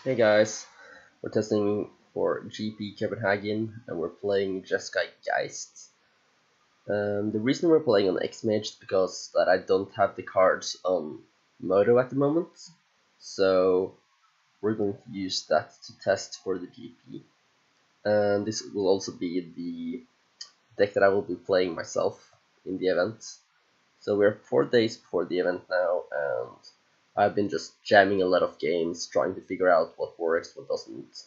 Hey guys, we're testing for GP Copenhagen and we're playing Jeskai Geist. The reason we're playing on X-Mage is because that I don't have the cards on Moto at the moment, so we're going to use that to test for the GP. And this will also be the deck that I will be playing myself in the event. So we're 4 days before the event now, and I've been just jamming a lot of games, trying to figure out what works, what doesn't.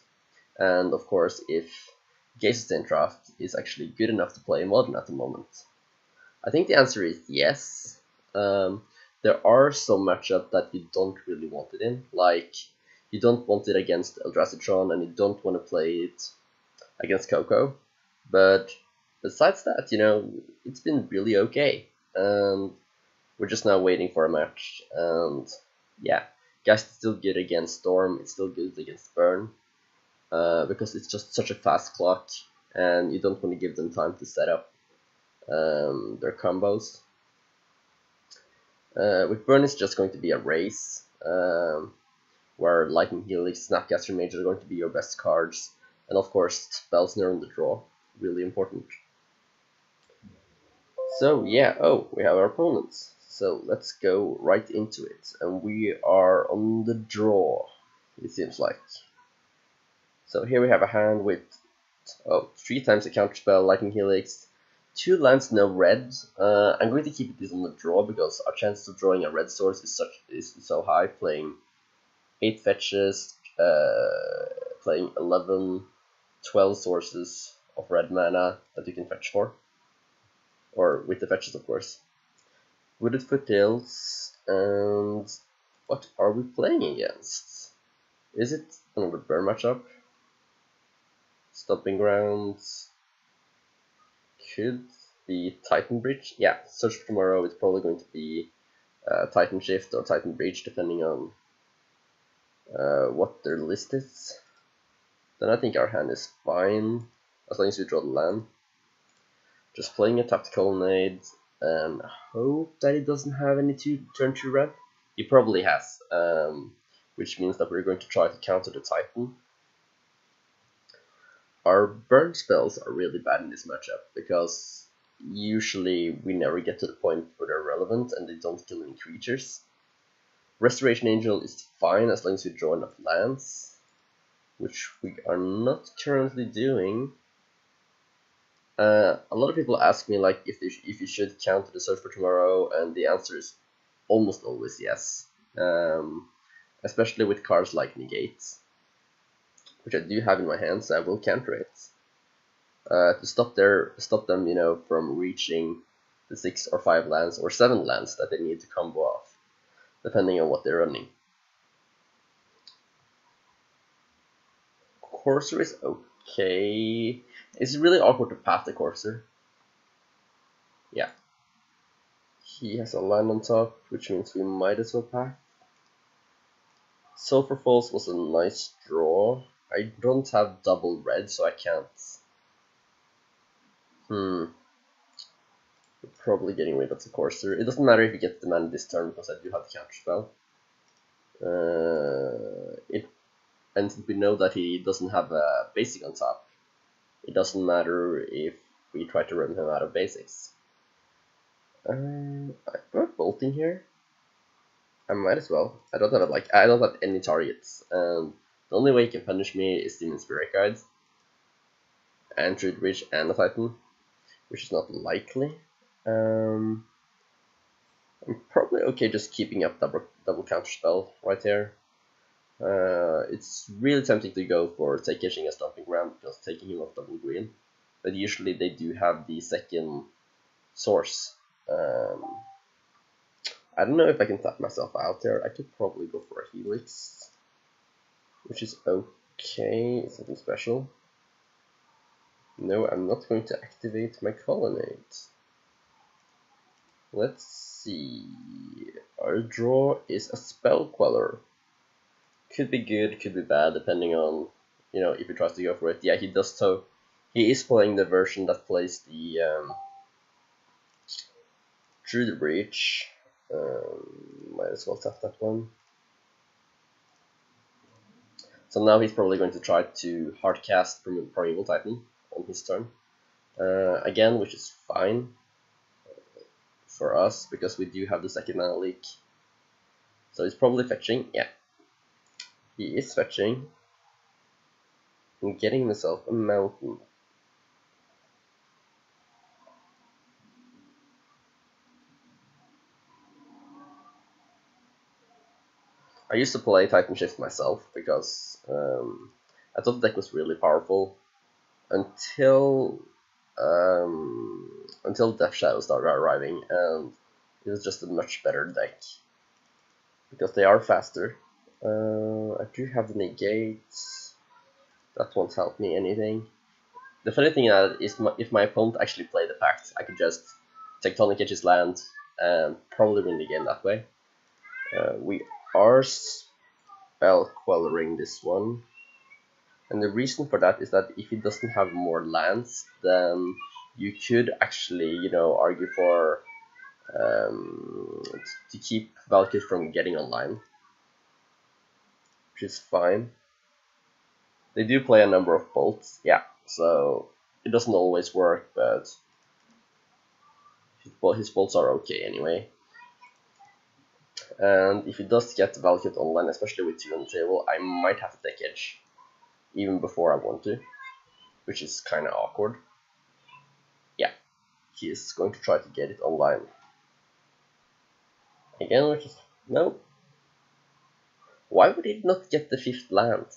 And of course, if Draft is actually good enough to play in Modern at the moment. I think the answer is yes. There are some matchups that you don't really want it in, like you don't want it against Eldrasitron and you don't want to play it against Coco. But besides that, it's been really okay. And we're just now waiting for a match. And yeah, Geist is still good against Storm, it's still good against Burn. Because it's just such a fast clock and you don't want to give them time to set up their combos. With Burn, it's just going to be a race where Lightning Helix, Snapcaster Mage are going to be your best cards, and of course Spellsnare on the draw, really important. So yeah, we have our opponents. So let's go right into it, and we are on the draw, it seems like. So here we have a hand with 3 times a counterspell, Lightning Helix, 2 lands, no red. I'm going to keep this on the draw because our chances of drawing a red source is so high, playing 8 fetches, playing 11, 12 sources of red mana that you can fetch for. Or with the fetches, of course. Wooded Foothills, and what are we playing against? Is it another burn matchup? Stomping Grounds could be Titan Bridge. Yeah, Search for Tomorrow is probably going to be Titanshift or Titan Bridge, depending on what their list is. Then I think our hand is fine, as long as we draw the land. Just playing a tapped Colonnade, and hope that it doesn't have any turn 2 red. He probably has, which means that we're going to try to counter the Titan. Our burn spells are really bad in this matchup, because usually we never get to the point where they're relevant and they don't kill any creatures. Restoration Angel is fine as long as we draw enough lands, which we are not currently doing. A lot of people ask me like if you should counter the Search for Tomorrow, and the answer is almost always yes. Especially with cards like Negate, which I do have in my hand, so I will counter it. To stop them, from reaching the 6 or 5 lands or 7 lands that they need to combo off, depending on what they're running. Courser is okay. It's really awkward to path the Courser. Yeah. He has a land on top, which means we might as well path. Sulphur Falls was a nice draw. I don't have double red, so I can't. We're probably getting rid of the Courser. It doesn't matter if he gets the mana this turn because I do have the counterspell. And since we know that he doesn't have a basic on top, it doesn't matter if we try to run him out of basics. I'm bolting here. I might as well. I don't have any targets, and the only way he can punish me is Demon Spirit Guide, and Druid Bridge and a Titan, which is not likely. I'm probably okay just keeping up double counterspell right here. It's really tempting to go for catching a Stomping Ground, just taking him off double green, but usually they do have the second source. I don't know if I can tap myself out there. I could probably go for a Helix, which is okay. Something special. No, I'm not going to activate my Colonnade. Let's see. Our draw is a Spell Queller. Could be good, could be bad, depending on, if he tries to go for it. Yeah, he does so. He is playing the version that plays the Druid Breach. Might as well tap that one. So now he's probably going to try to hardcast Primeval Titan on his turn. Again, which is fine for us because we do have the second mana leak. So he's probably fetching. Yeah, he is fetching and getting himself a mountain. I used to play Titanshift myself because I thought the deck was really powerful until Death Shadow started arriving, and it was just a much better deck because they are faster. I do have the negates. That won't help me anything. The funny thing is, if my opponent actually played the Pact, I could just Tectonic Edge his land and probably win the game that way. We are spell quelling this one, and the reason for that is that if he doesn't have more lands, then you could actually, you know, argue for to keep Valkyrie from getting online, which is fine. They do play a number of bolts, yeah, so it doesn't always work, but his bolts are okay anyway. And if he does get Valkyrie online, especially with 2 on the table, I might have to take Edge even before I want to, which is kind of awkward. Yeah, he is going to try to get it online. Again, which is no. Why would he not get the 5th land?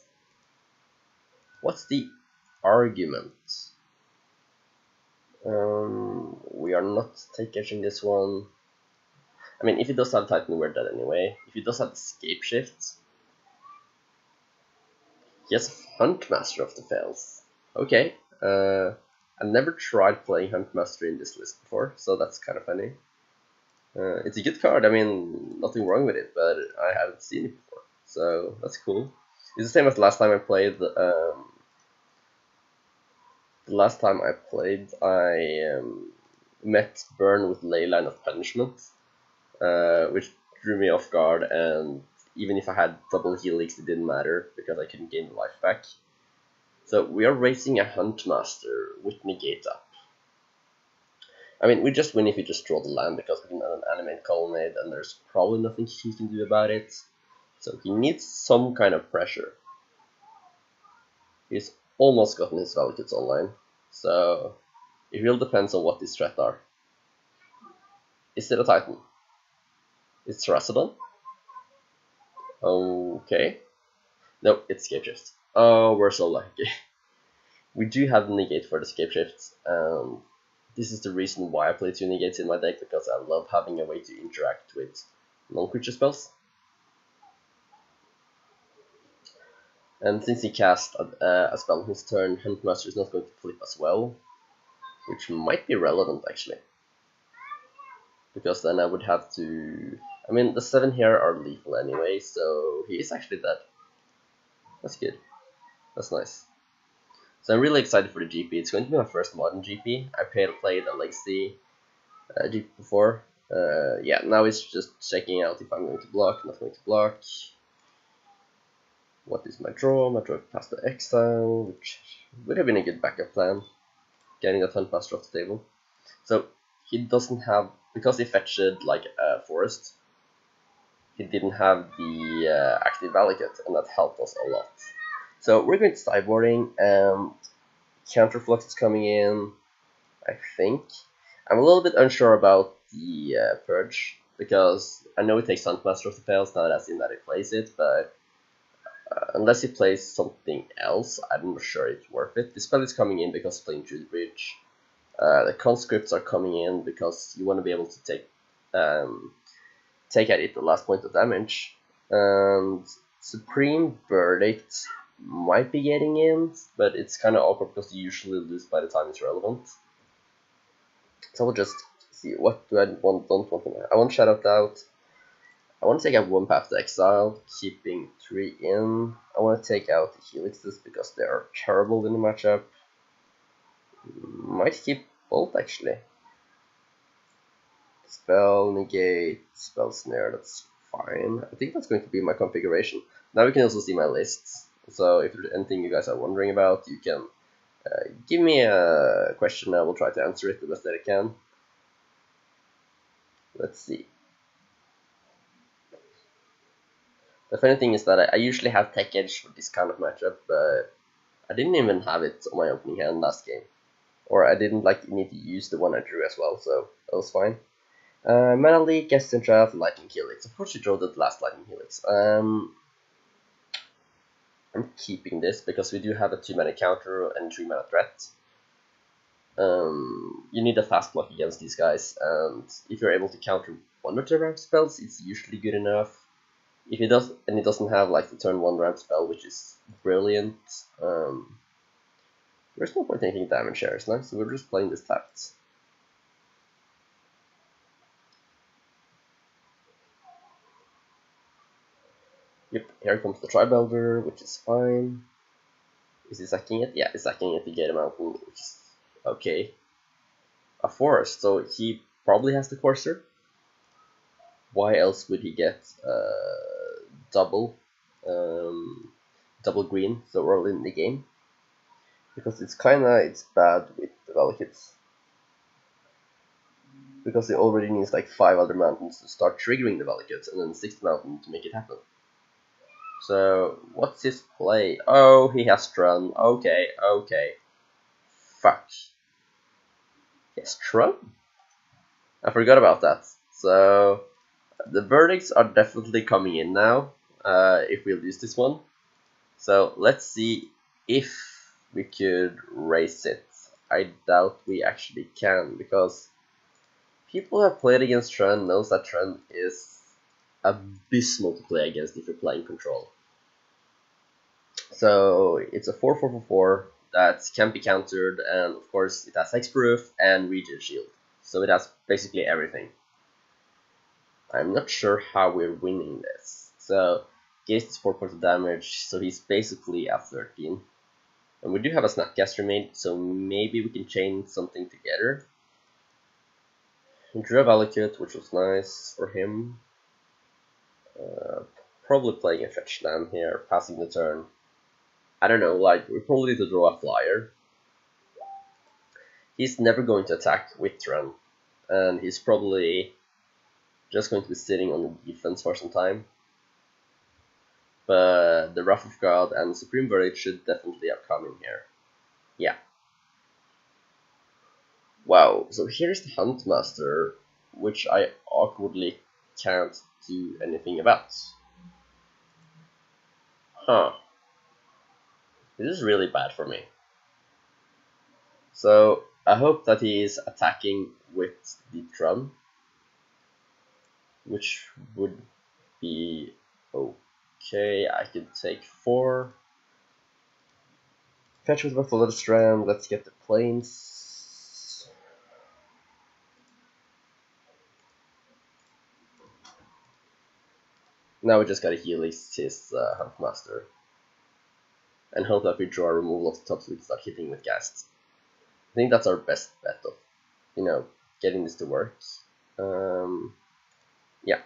What's the argument? We are not take edging this one. I mean, if he does have Titan, we're dead anyway. If he does have Escape Shift, he has Huntmaster of the Fells. Okay, I've never tried playing Huntmaster in this list before, so that's kind of funny. It's a good card, I mean, nothing wrong with it, but I haven't seen it before, so that's cool. It's the same as the last time I played. The last time I played, I met Burn with Leyline of Punishment, which drew me off guard, and even if I had double Helix, it didn't matter because I couldn't gain the life back. So we are racing a Huntmaster with Negate up. I mean, we just win if we just draw the land because we can animate Colonnade, and there's probably nothing he can do about it. So he needs some kind of pressure. He's almost gotten his Valkyries online, so it really depends on what these threats are. Is it a Titan? It's Terracodon? Okay. No, it's Scapeshift. Oh, we're so lucky. We do have the negate for the Scapeshift, and this is the reason why I play 2 negates in my deck, because I love having a way to interact with non-creature spells. And since he cast a spell on his turn, Huntmaster is not going to flip as well, which might be relevant actually. Because then I would have to... I mean, the 7 here are lethal anyway, so he is actually dead. That's good. That's nice. So I'm really excited for the GP. It's going to be my first modern GP. I played a Legacy GP before. Yeah, now it's just checking out if I'm going to block, not going to block. What is my draw? My draw past the exile, which would have been a good backup plan. Getting that Huntmaster off the table. So he doesn't have, because he fetched like a forest, he didn't have the active Valakut, and that helped us a lot. So we're going to sideboarding, and Counterflux is coming in, I think. I'm a little bit unsure about the Purge, because I know it takes Huntmaster of the Pales, now that I've seen that he plays it, but unless he plays something else, I'm not sure it's worth it. This spell is coming in because playing through the bridge. The conscripts are coming in because you want to be able to take at it the last point of damage. And Supreme Verdict might be getting in, but it's kind of awkward because you usually lose by the time it's relevant. So we'll just see, what do I don't want to. I want Shadow Out. I want to take out 1 Path to Exile, keeping 3 in. I want to take out the Helixes because they are terrible in the matchup. Might keep Bolt actually. Spell, negate, spell snare, that's fine. I think that's going to be my configuration. Now we can also see my lists. So if there's anything you guys are wondering about, you can give me a question. I will try to answer it the best that I can. Let's see. The funny thing is that I usually have Tech Edge for this kind of matchup, but I didn't even have it on my opening hand last game. Or I didn't need to use the one I drew as well, so that was fine. Mana Leak, Guest and Draft, Lightning Helix. Of course you drew the last Lightning Helix. I'm keeping this because we do have a 2-mana counter and 3-mana threat. You need a fast block against these guys, and if you're able to counter one of their ramp spells, it's usually good enough. If it does, and it doesn't have like the turn 1 ramp spell, which is brilliant, there's no point taking damage here, so we're just playing this tapped. Yep, here comes the Tri-Belder, which is fine. Is he sacking it? Yeah, he's sacking it to get him out, which is okay. A forest, so he probably has the Courser. Why else would he get double green so early in the game? Because it's bad with the Valakits. Because it already needs like 5 other mountains to start triggering the Valakits, and then 6th mountain to make it happen. So, what's his play? Oh, he has Trun. Okay. Fuck. He has Trun? I forgot about that. So, the verdicts are definitely coming in now, if we lose this one. So, let's see if we could raise it. I doubt we actually can, because people who have played against Trun knows that Trun is abysmal to play against if you're playing control. So it's a 4/4/4 that can be countered, and of course it has hexproof and regen shield, so it has basically everything. I'm not sure how we're winning this. So Geist is 4 points of damage, so he's basically at 13. And we do have a Snapcaster made, so maybe we can chain something together. He drew a Valakut, which was nice for him. Probably playing a fetch land here, passing the turn. I don't know, we probably need to draw a flyer. He's never going to attack with Trun, and he's probably just going to be sitting on the defense for some time. But the Wrath of God and Supreme Verdict should definitely have come in here. Yeah. Wow, so here's the Huntmaster, which I awkwardly can't do anything about. Huh. This is really bad for me. So, I hope that he is attacking with the Trun, which would be okay. I could take 4. Fetch with Buffalo Strand, let's get the planes. Now we just gotta heal his Huntmaster. And hope that we draw a removal of the top so we can start hitting with Geist. I think that's our best bet of, getting this to work. Yeah.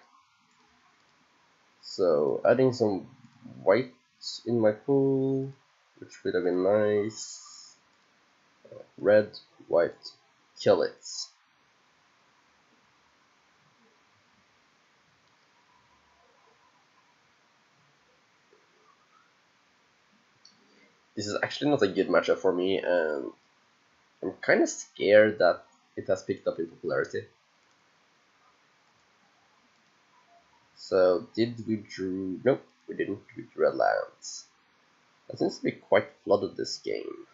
So, adding some white in my pool, which would have been nice. Red, white, kill it. This is actually not a good matchup for me, and I'm kind of scared that it has picked up in popularity. So, did we drew? Nope, we didn't. We drew a lands. That seems to be quite flooded this game.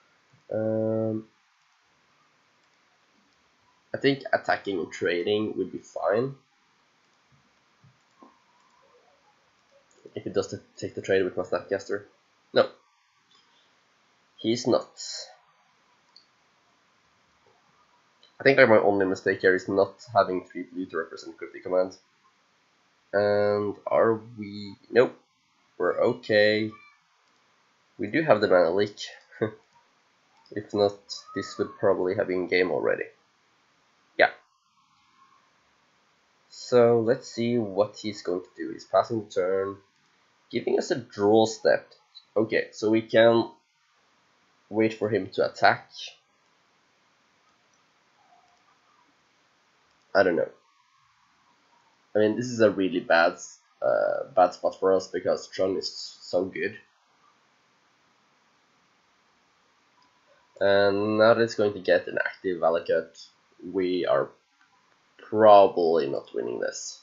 I think attacking and trading would be fine. If it does take the trade with my Snapcaster. No. He's not. I think my only mistake here is not having 3 blue to represent Cryptic Command. And are we... Nope. We're okay. We do have the Mana Leak. If not, this would probably have been game already. Yeah. So let's see what he's going to do. He's passing the turn, giving us a draw step. Okay, so we can wait for him to attack. I don't know. I mean, this is a really bad spot for us because Tron is so good. And now that it's going to get an active Valakut, we are probably not winning this.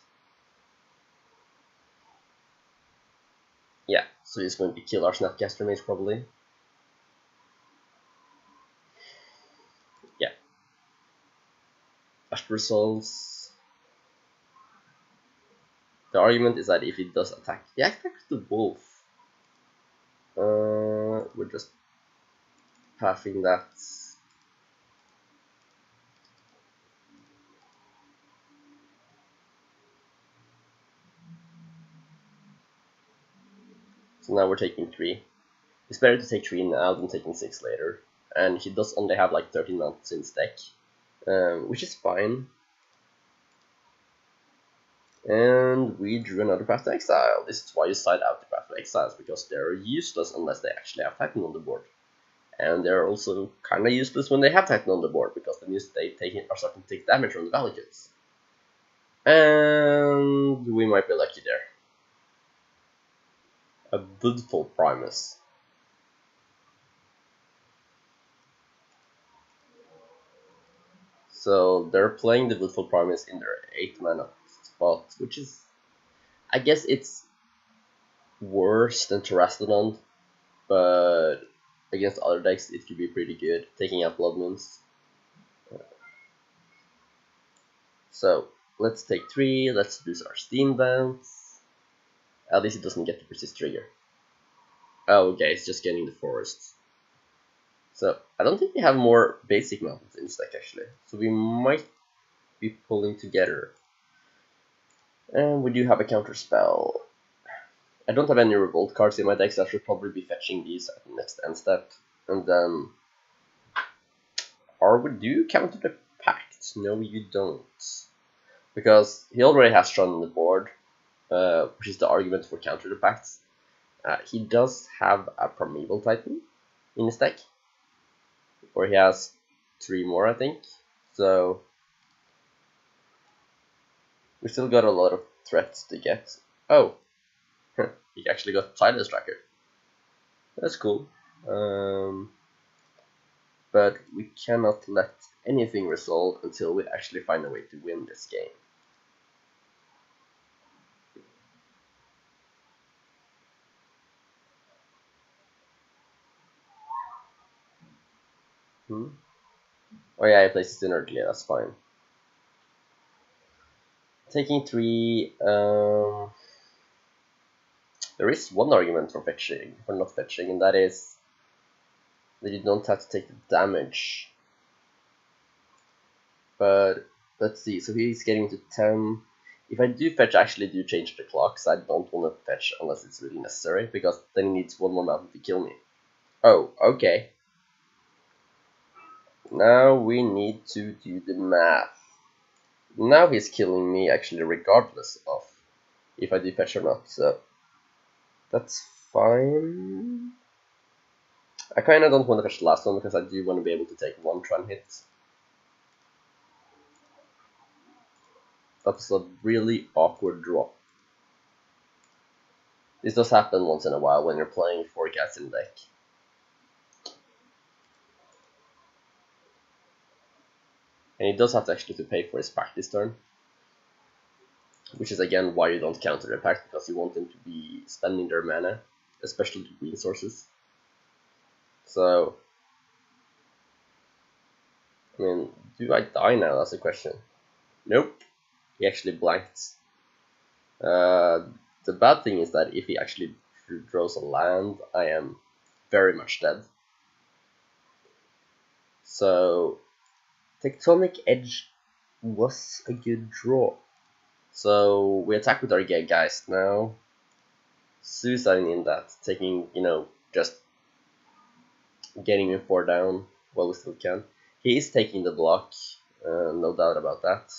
Yeah, so he's going to kill our Snapcaster Mage probably. Yeah. Ashper Souls. The argument is that if he does attack, he attacks the wolf. We're just pathing that. So now we're taking 3. It's better to take 3 now than taking 6 later. And he does only have like 13 mounts in his deck, which is fine. And we drew another Path to Exile. This is why you side out the Path to Exiles, because they're useless unless they actually have Titan on the board. And they're also kinda useless when they have Titan on the board, because that means they are starting to take damage from the Valakuts. And we might be lucky there. A Bloodful Primus. So they're playing the Bloodful Primus in their 8 mana spot, which is, I guess it's worse than Terrastodon, but against other decks it could be pretty good, taking out Blood Moons. So let's take 3, let's use our Steam Dance. At least it doesn't get the Persist trigger. Oh, okay, it's just getting the Forest. So I don't think we have more basic mountains in this deck actually, so we might be pulling together. And we do have a counter spell. I don't have any Revolt cards in my deck, so I should probably be fetching these at the next end step. And then, or would you counter the Pact? No, you don't, because he already has Tron on the board, which is the argument for counter the Pacts. He does have a Primeval Titan in his deck, or he has 3 more, I think. So we still got a lot of threats to get. Oh, he actually got Tidus Tracker. That's cool. But we cannot let anything resolve until we actually find a way to win this game. Oh yeah, I placed it in early, that's fine. Taking 3, there is one argument for not fetching, and that is that you don't have to take the damage. But let's see, so he's getting to 10. If I do fetch, I actually do change the clock, so I don't want to fetch unless it's really necessary, because then he needs 1 more mountain to kill me. Oh, okay. Now we need to do the math. Now he's killing me actually regardless of if I do fetch or not, so that's fine. I kinda don't want to fetch the last one because I do want to be able to take 1 Tron hit. That's a really awkward draw. This does happen once in a while when you're playing 4 cats in the deck. And he does have to actually pay for his pact this turn, which is again why you don't counter the pact, because you want them to be spending their mana, especially the green sources. So, I mean, do I die now? That's the question. Nope, he actually blanked. The bad thing is that if he actually draws a land, I am very much dead. So, Tectonic Edge was a good draw. So we attack with our Jeskai Geist now, suiciding in that, taking, just getting him 4 down while we still can. He is taking the block, no doubt about that.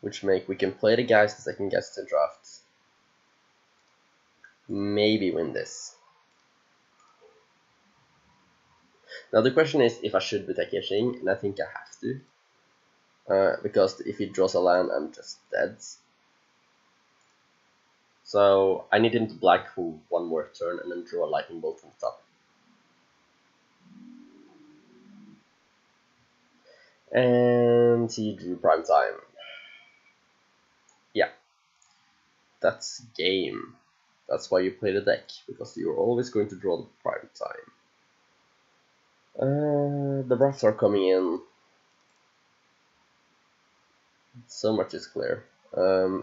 Which we can play the Geist the second Geist to draft. maybe win this. Now the question is if I should be cashing, and I think I have to. Because if he draws a land, I'm just dead. So I need him to black for one more turn and then draw a lightning bolt from the top. And he drew prime time. Yeah, that's game. That's why you play the deck, because you're always going to draw the prime time. The wraths are coming in. So much is clear,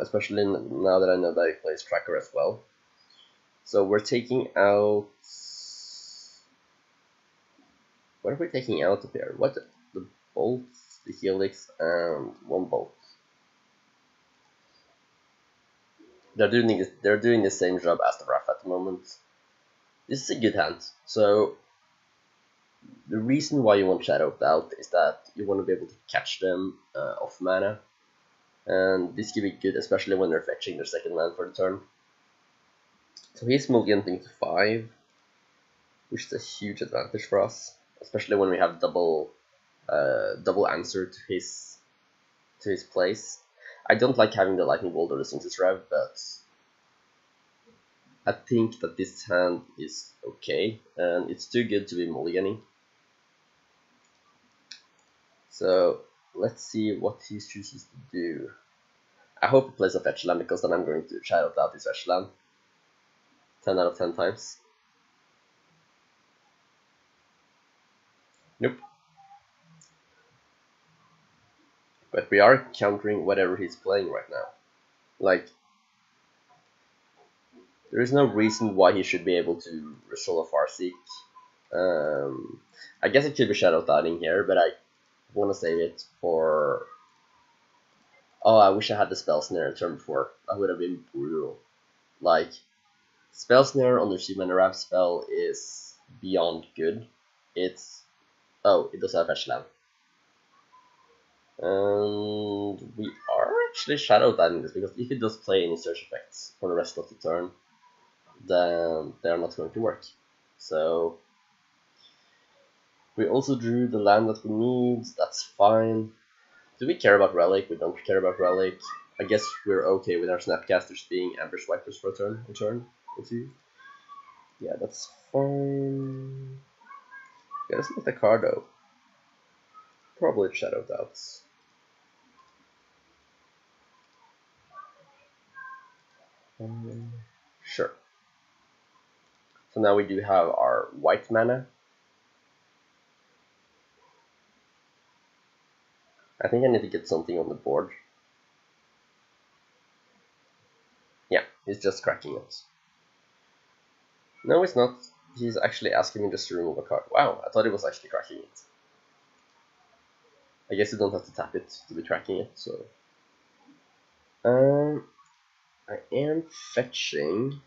especially now that I know that he plays tracker as well. So we're taking out. What are we taking out of here? What? The bolts, the helix, and one bolt. They're doing the same job as the Wrath at the moment. This is a good hand. So the reason why you want Shadowed Out is that you want to be able to catch them off mana, and this can be good, especially when they're fetching their second land for the turn. So he's mulliganing to 5, which is a huge advantage for us, especially when we have double answer to his plays. I don't like having the lightning bolt or the Synthesis Rev, but I think that this hand is okay, and it's too good to be mulliganing. So let's see what he chooses to do. I hope he plays a fetch land, because then I'm going to shadow out his fetch land 10 out of 10 times. Nope. But we are countering whatever he's playing right now. Like, there is no reason why he should be able to resolve a Farseek. I guess it could be Shadow Tiding here, but I want to save it for... Oh, I wish I had the Spell Snare in turn 4. That would have been brutal. Like, Spell Snare on the 2-mana Wrath spell is beyond good. It's... Oh, it does have fetch land. And we are actually Shadow Tiding this, because if it does play any search effects for the rest of the turn, then they're not going to work. So we also drew the land that we need, that's fine. Do we care about Relic? We don't care about Relic. I guess we're okay with our Snapcasters being Ambush Wipers for a turn or two. Yeah, that's fine. Yeah, that's not the card though. Probably Shadow Doubts. Sure. So now we do have our white mana. I think I need to get something on the board. Yeah, he's just cracking it. No, it's not. He's actually asking me just to remove a card. Wow, I thought it was actually cracking it. I guess you don't have to tap it to be tracking it, so... I am fetching,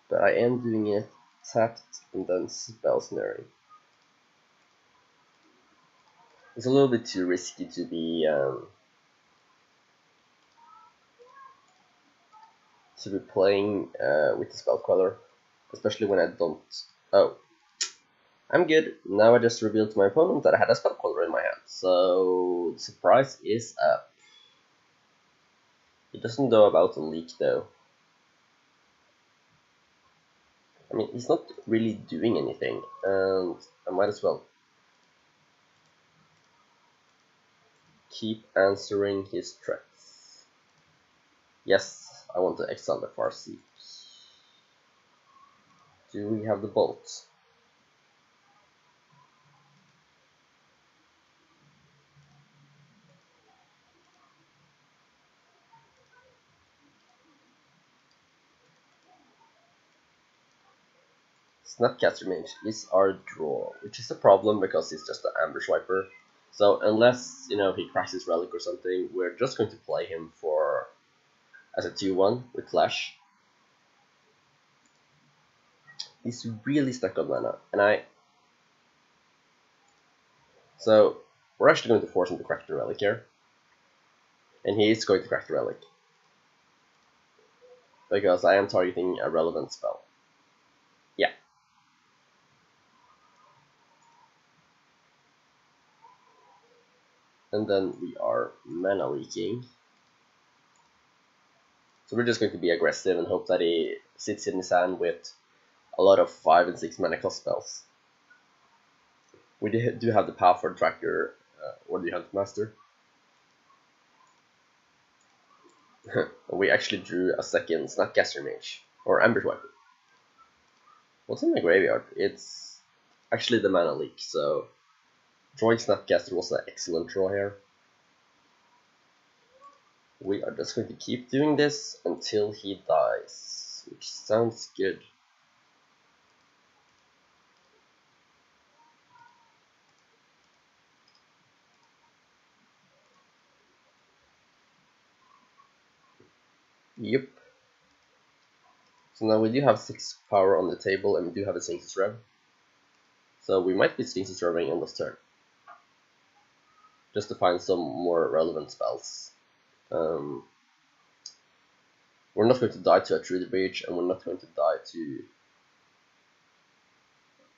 but I am doing it tapped and then spell snaring. It's a little bit too risky to be playing with the spell queller, especially when I don't. Oh, I'm good. Now I just revealed to my opponent that I had a spell queller in my hand, so the surprise is up. He doesn't know about the leak though. I mean, he's not really doing anything, and I might as well keep answering his threats. Yes, I want to exile the Farseek. Do we have the bolt? Snapcaster Mage is our draw, which is a problem because it's just an Ambush Wiper. So unless, you know, he cracks his Relic or something, we're just going to play him for as a 2-1 with Flash. He's really stuck on mana, and so we're actually going to force him to crack the Relic here. And he is going to crack the Relic. because I am targeting a relevant spell. Yeah. And then we are mana leaking. So we're just going to be aggressive and hope that he sits in his hand with a lot of 5 and 6 mana cost spells. We do have the Power Tracker or the Hunt Master. We actually drew a second Snapcaster Mage, or Ambush Wiper. What's in my graveyard? It's actually the mana leak, so drawing Snapcaster was an excellent draw here. We are just going to keep doing this until he dies, which sounds good. Yep. So now we do have 6 power on the table, and we do have a Sphinx's Rev. So we might be Sphinx's Revving on this turn, just to find some more relevant spells. We're not going to die to a True the Breach, and we're not going to die to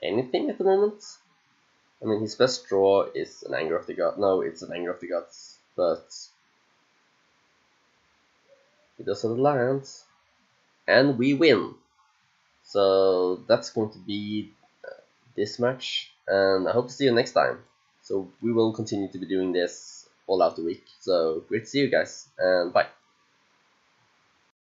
anything at the moment. I mean, his best draw is an Anger of the Gods. No, it's an Anger of the Gods, but he does have the lands, and we win. So that's going to be this match, and I hope to see you next time. So we will continue to be doing this all out the week. So great to see you guys, and bye.